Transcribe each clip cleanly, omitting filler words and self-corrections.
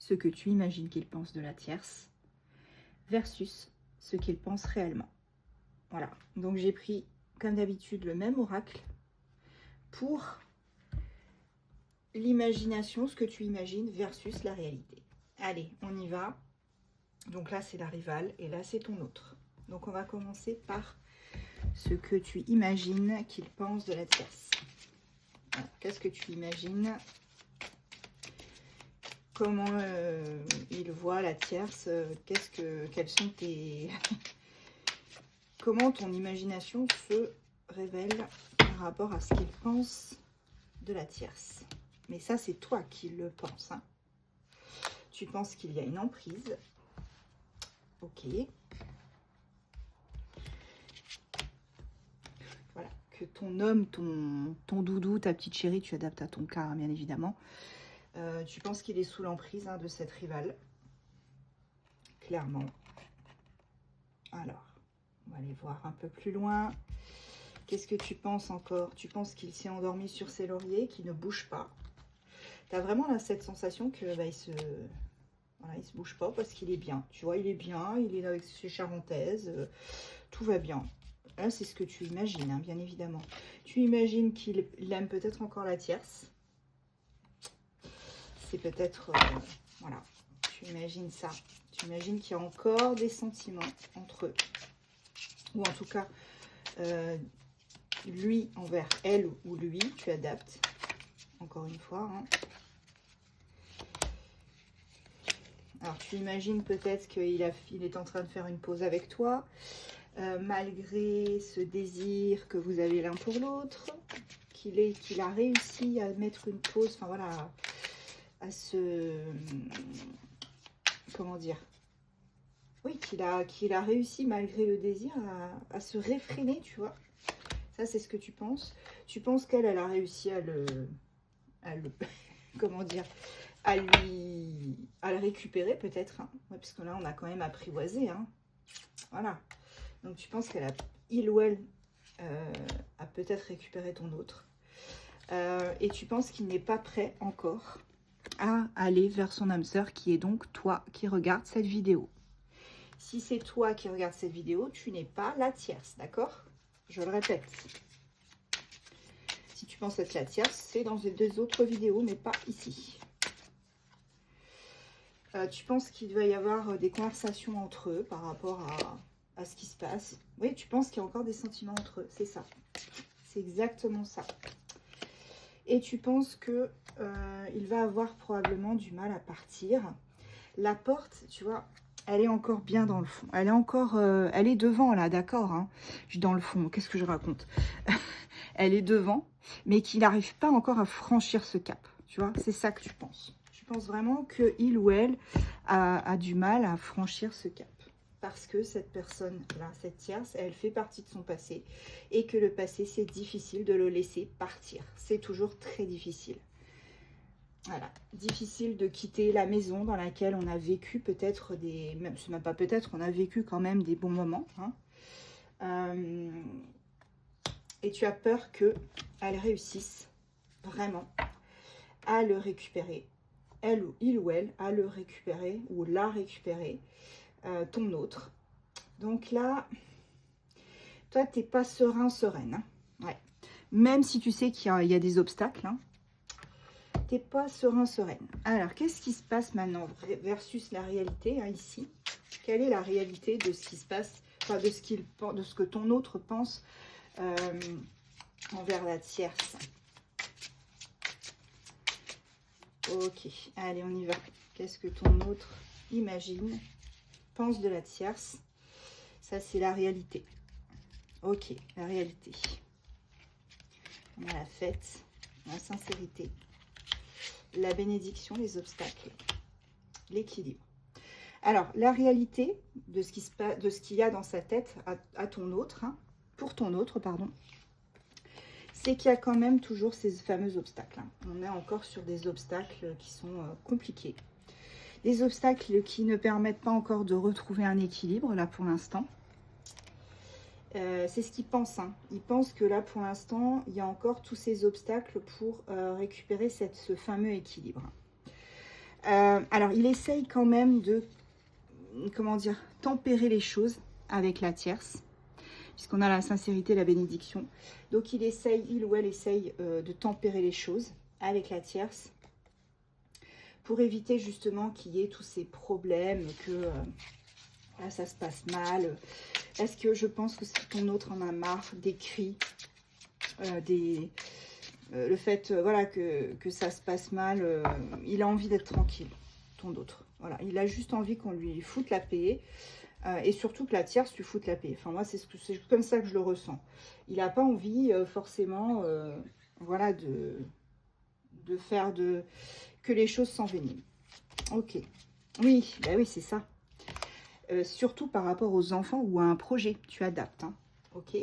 ce que tu imagines qu'il pense de la tierce versus ce qu'il pense réellement. Voilà, donc j'ai pris comme d'habitude le même oracle pour l'imagination, ce que tu imagines versus la réalité. Allez, on y va. Donc là, c'est la rivale et là, c'est ton autre. Donc on va commencer par ce que tu imagines qu'il pense de la tierce. Qu'est-ce que tu imagines? Comment il voit la tierce? Quels sont tes... Comment ton imagination se révèle par rapport à ce qu'il pense de la tierce? Mais ça, c'est toi qui le penses. Hein. Tu penses qu'il y a une emprise. Ok. Voilà. Que ton homme, ton doudou, ta petite chérie, tu adaptes à ton cas, hein, bien évidemment. Tu penses qu'il est sous l'emprise de cette rivale. Clairement. Alors, on va aller voir un peu plus loin. Qu'est-ce que tu penses encore? Tu penses qu'il s'est endormi sur ses lauriers, qu'il ne bouge pas. Tu as vraiment là, cette sensation que il se bouge pas parce qu'il est bien. Tu vois, il est bien, il est avec ses charentaises, tout va bien. Là, c'est ce que tu imagines, hein, bien évidemment. Tu imagines qu'il aime peut-être encore la tierce. C'est peut-être... voilà, tu imagines ça. Tu imagines qu'il y a encore des sentiments entre eux. Ou en tout cas, lui envers elle ou lui, tu adaptes. Encore une fois. Hein. Alors, tu imagines peut-être qu'il est en train de faire une pause avec toi, malgré ce désir que vous avez l'un pour l'autre, qu'il a réussi à mettre une pause, enfin voilà, à se... Comment dire? Oui, qu'il a réussi, malgré le désir, à se réfréner, tu vois. Ça, c'est ce que tu penses. Tu penses qu'elle a réussi à le comment dire, à le récupérer peut-être. Hein. Ouais, parce que là, on a quand même apprivoisé. Hein. Voilà. Donc, tu penses il ou elle a peut-être récupéré ton autre. Et tu penses qu'il n'est pas prêt encore à aller vers son âme sœur, qui est donc toi qui regardes cette vidéo. Si c'est toi qui regardes cette vidéo, tu n'es pas la tierce, d'accord? Je le répète. Si tu penses être la tierce, c'est dans les 2 autres vidéos, mais pas ici. Tu penses qu'il va y avoir des conversations entre eux par rapport à ce qui se passe. Oui, tu penses qu'il y a encore des sentiments entre eux, c'est ça. C'est exactement ça. Et tu penses que il va avoir probablement du mal à partir. La porte, tu vois, elle est encore bien dans le fond. Elle est encore, elle est devant là, d'accord, hein. Dans le fond, qu'est-ce que je raconte? Elle est devant, mais qu'il n'arrive pas encore à franchir ce cap. Tu vois, c'est ça que tu penses. Tu penses vraiment qu'il ou elle a du mal à franchir ce cap. Parce que cette personne-là, cette tierce, elle fait partie de son passé. Et que le passé, c'est difficile de le laisser partir. C'est toujours très difficile. Voilà, difficile de quitter la maison dans laquelle on a vécu peut-être c'est même pas peut-être, on a vécu quand même des bons moments. Hein. Et tu as peur qu'elle réussisse vraiment à le récupérer. Il ou elle, à le récupérer ou la récupérer, ton autre. Donc là, toi, tu n'es pas sereine. Hein. Ouais. Même si tu sais qu'il y a des obstacles, hein, tu n'es pas sereine. Alors, qu'est-ce qui se passe maintenant versus la réalité, hein, ici? Quelle est la réalité de ce qui se passe, enfin, de ce que ton autre pense envers la tierce? Ok, allez, on y va. Qu'est-ce que ton autre imagine, pense de la tierce? Ça, c'est la réalité. Ok, la réalité. On a la fête, la sincérité, la bénédiction, les obstacles, l'équilibre. Alors, la réalité de ce qu'il y a dans sa tête à ton autre, hein, pour ton autre, pardon, c'est qu'il y a quand même toujours ces fameux obstacles. Hein. On est encore sur des obstacles qui sont compliqués. Des obstacles qui ne permettent pas encore de retrouver un équilibre, là, pour l'instant. C'est ce qu'il pense. Hein. Il pense que là, pour l'instant, il y a encore tous ces obstacles pour récupérer ce fameux équilibre. Alors, il essaye quand même de, comment dire, tempérer les choses avec la tierce, puisqu'on a la sincérité, la bénédiction. Donc, il ou elle essaye de tempérer les choses avec la tierce pour éviter justement qu'il y ait tous ces problèmes, que là, ça se passe mal. Est-ce que je pense que ton autre en a marre des cris, le fait voilà, que ça se passe mal, il a envie d'être tranquille, ton autre. Voilà, il a juste envie qu'on lui foute la paix. Et surtout que la tierce lui foute la paix. Enfin, moi, c'est comme ça que je le ressens. Il n'a pas envie forcément voilà, de faire que les choses s'enveniment. Ok. Oui, bah oui, c'est ça. Surtout par rapport aux enfants ou à un projet, tu adaptes. Hein. Ok.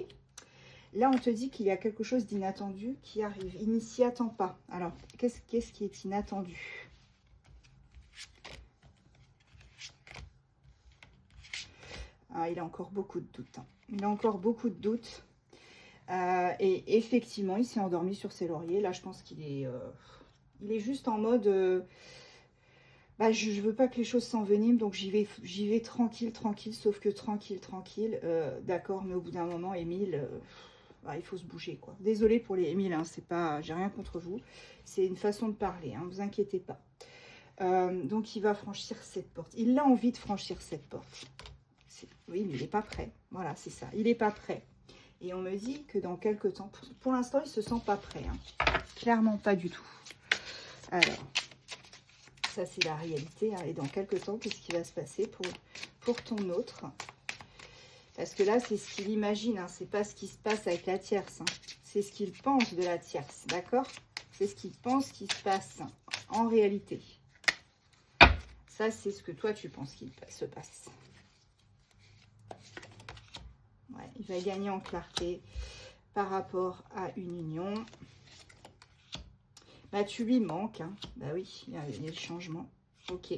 Là, on te dit qu'il y a quelque chose d'inattendu qui arrive. Il ne s'y attend pas. Alors, qu'est-ce qui est inattendu? Ah, il a encore beaucoup de doutes. Hein. Il a encore beaucoup de doutes. Et effectivement, il s'est endormi sur ses lauriers. Là, je pense qu'il est, il est juste en mode... bah, je ne veux pas que les choses s'enveniment, donc j'y vais tranquille, tranquille, sauf que tranquille, tranquille. D'accord, mais au bout d'un moment, Émile, bah, il faut se bouger, quoi. Désolée pour les Émile, hein, c'est pas, j'ai rien contre vous. C'est une façon de parler, hein, vous inquiétez pas. Donc, il va franchir cette porte. Il a envie de franchir cette porte. Oui, mais il n'est pas prêt. Voilà, c'est ça. Il n'est pas prêt. Et on me dit que dans quelques temps, pour l'instant, il ne se sent pas prêt. Hein. Clairement pas du tout. Alors, ça c'est la réalité. Hein. Et dans quelques temps, qu'est-ce qui va se passer pour ton autre? Parce que là, c'est ce qu'il imagine. Hein. C'est pas ce qui se passe avec la tierce. Hein. C'est ce qu'il pense de la tierce. D'accord? C'est ce qu'il pense qui se passe en réalité. Ça, c'est ce que toi, tu penses qu'il se passe. Ouais, il va gagner en clarté par rapport à une union. Bah, tu lui manques. Hein. Bah oui, il y a le changement. Ok.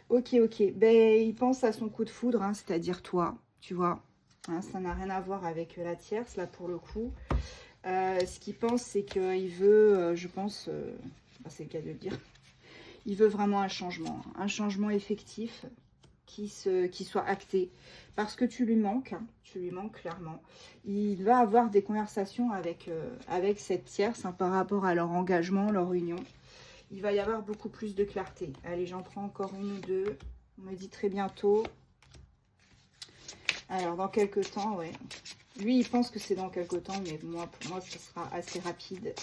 Ok, ok. Ben, il pense à son coup de foudre, hein, c'est-à-dire toi, tu vois. Hein, ça n'a rien à voir avec la tierce, là, pour le coup. Ce qu'il pense, c'est qu'il veut, je pense, c'est le cas de le dire, il veut vraiment un changement effectif. Qui soit acté, parce que tu lui manques, hein, tu lui manques clairement. Il va avoir des conversations avec cette tierce hein, par rapport à leur engagement, leur union. Il va y avoir beaucoup plus de clarté. Allez, j'en prends encore une ou deux. On me dit très bientôt. Alors, dans quelques temps, ouais. Lui, il pense que c'est dans quelques temps, mais moi, pour moi, ce sera assez rapide.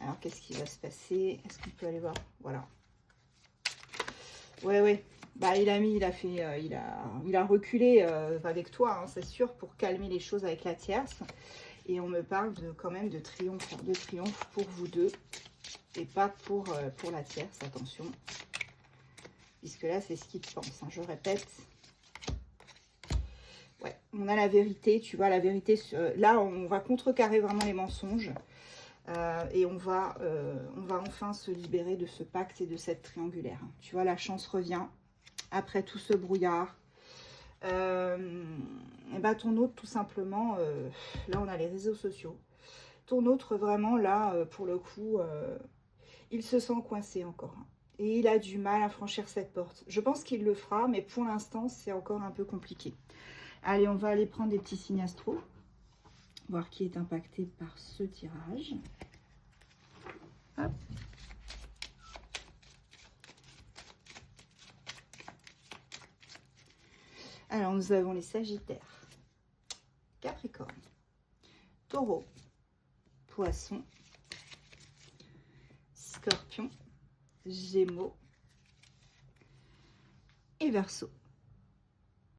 Alors, qu'est-ce qui va se passer? Est-ce qu'on peut aller voir? Voilà. Ouais. Bah, il a reculé avec toi, hein, c'est sûr, pour calmer les choses avec la tierce. Et on me parle quand même de triomphe pour vous deux. Et pas pour la tierce, attention. Puisque là, c'est ce qu'il pense, hein, je répète. Ouais, on a la vérité, tu vois, la vérité. Là, on va contrecarrer vraiment les mensonges. Et on va enfin se libérer de ce pacte et de cette triangulaire. Tu vois, la chance revient. Après tout ce brouillard, et bah ton autre, tout simplement, là, on a les réseaux sociaux. Ton autre, vraiment, là, pour le coup, il se sent coincé encore. Et il a du mal à franchir cette porte. Je pense qu'il le fera, mais pour l'instant, c'est encore un peu compliqué. Allez, on va aller prendre des petits signes astro. Voir qui est impacté par ce tirage. Hop. Alors, nous avons les Sagittaires, Capricorne, Taureau, Poisson, Scorpion, Gémeaux et Verseau.